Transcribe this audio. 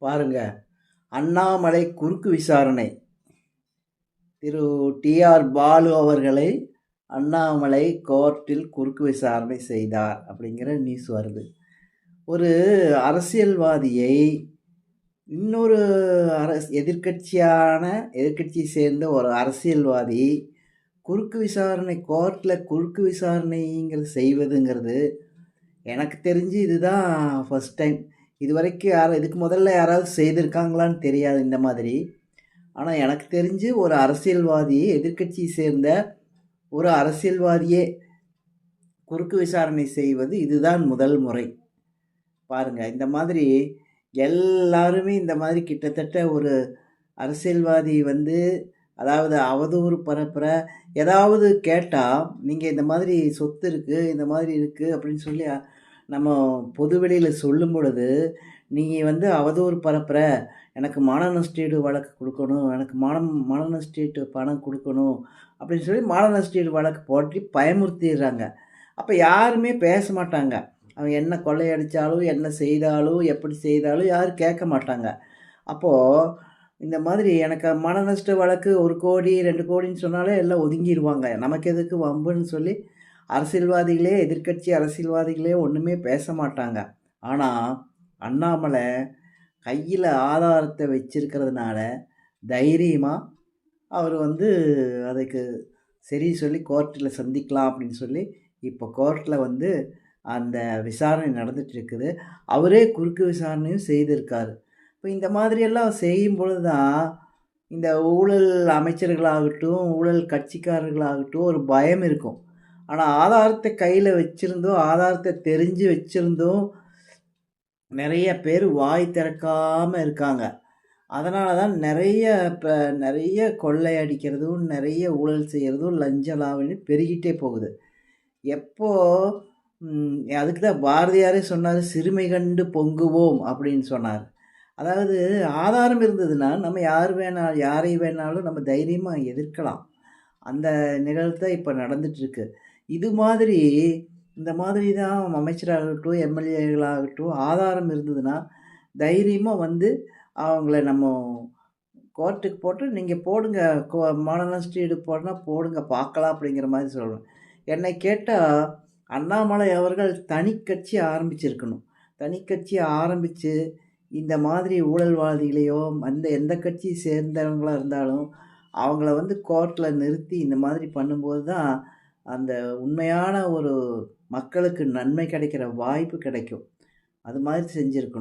பாருங்க, அண்ணாமலை குறுக்கு விசாரணை. திரு டி.ஆர். பாலு அவர்களை அண்ணாமலை கோர்ட்டில் குறுக்கு விசாரணை செய்தார் அப்படிங்கிற நியூஸ் வருது. ஒரு அரசியல்வாதியை இன்னொரு எதிர்க்கட்சியை சேர்ந்த ஒரு அரசியல்வாதி குறுக்கு விசாரணை கோர்ட்டில் குறுக்கு விசாரணைங்கிறது செய்வதுங்கிறது எனக்கு தெரிஞ்சு இதுதான் ஃபஸ்ட் டைம். இது வரைக்கும் இதுக்கு முதல்ல யாராவது செய்திருக்காங்களான்னு தெரியாது இந்த மாதிரி. ஆனால் எனக்கு தெரிஞ்சு ஒரு அரசியல்வாதியை எதிர்க்கட்சியை சேர்ந்த ஒரு அரசியல்வாதியே குறுக்கு விசாரணை செய்வது இதுதான் முதல் முறை. பாருங்கள், இந்த மாதிரி எல்லாருமே இந்த மாதிரி கிட்டத்தட்ட ஒரு அரசியல்வாதி அதாவது அவதூறு பரப்புற ஏதாவது கேட்டால் நீங்கள் இந்த மாதிரி சொத்து இருக்குது, இந்த மாதிரி இருக்குது அப்படின்னு சொல்லி நம்ம பொதுவெளியில் சொல்லும் பொழுது நீங்கள் அவதூறு பரப்புற, எனக்கு மான நஷ்டஈடு வழக்கு கொடுக்கணும், எனக்கு மான நஷ்டஈடு பணம் கொடுக்கணும் அப்படின்னு சொல்லி மான நஷ்டஈடு வழக்கு போட்டு பயமுறுத்திடுறாங்க. அப்போ யாருமே பேச மாட்டாங்க. அவன் என்ன கொள்ளையடித்தாலும் என்ன செய்தாலும் எப்படி செய்தாலும் யாரும் கேட்க மாட்டாங்க. அப்போது இந்த மாதிரி எனக்கு மான நஷ்ட வழக்கு 1 கோடி 2 கோடின்னு சொன்னாலே எல்லாம் ஒதுங்கிடுவாங்க. நமக்கு எதுக்கு வம்புன்னு சொல்லி அரசியல்வாதிகளே, எதிர்க்கட்சி அரசியல்வாதிகளே ஒன்றுமே பேச மாட்டாங்க. ஆனால் அண்ணாமலை கையில் ஆதாரத்தை வச்சிருக்கிறதுனால தைரியமாக அவர் அதுக்கு சரி சொல்லி கோர்ட்டில் சந்திக்கலாம் அப்படின்னு சொல்லி இப்போ கோர்ட்டில் அந்த விசாரணை நடந்துட்டு இருக்குது. அவரே குறுக்கு விசாரணையும் செய்திருக்காரு. இப்போ இந்த மாதிரியெல்லாம் செய்யும் பொழுது தான் இந்த ஊழல் அமைச்சர்களாகட்டும், ஊழல் கட்சிக்காரர்களாகட்டும் ஒரு பயம் இருக்கும். ஆனால் ஆதாரத்தை கையில் வச்சுருந்தோம், ஆதாரத்தை தெரிஞ்சு வச்சுருந்தோம் நிறைய பேர் வாய் திறக்காமல் இருக்காங்க. அதனால தான் நிறைய கொள்ளை அடிக்கிறதும், நிறைய ஊழல் செய்கிறதும், லஞ்ச லாவணி பெருகிட்டே போகுது. அதுக்கு தான் பாரதியாரே சொன்னார், சிறுமை கண்டு பொங்குவோம் அப்படின்னு சொன்னார். அதாவது ஆதாரம் இருந்ததுன்னா நம்ம யாரை வேணாலும் நம்ம தைரியமாக எதிர்க்கலாம். அந்த நிகழ்வு தான் இப்போ நடந்துகிட்ருக்கு. இந்த மாதிரி தான் அமைச்சராகட்டும், எம்எல்ஏக்களாகட்டும் ஆதாரம் இருந்ததுன்னா தைரியமாக அவங்கள நம்ம கோர்ட்டுக்கு போட்டு நீங்கள் போடுங்க, மான நஷ்டஈடு போடணும் போடுங்க பார்க்கலாம் அப்படிங்கிற மாதிரி சொல்லணும். என்னை கேட்டால் அண்ணாமலை அவர்கள் தனி கட்சி ஆரம்பிச்சிருக்கணும். தனி கட்சி ஆரம்பித்து இந்த மாதிரி ஊழல்வாதிகளையோ எந்த கட்சியை சேர்ந்தவங்களாக இருந்தாலும் அவங்கள கோர்ட்டில் நிறுத்தி இந்த மாதிரி பண்ணும்போது தான் அந்த உண்மையான ஒரு மக்களுக்கு நன்மை கிடைக்கிற வாய்ப்பு கிடைக்கும். அது மாதிரி செஞ்சுருக்கணும்.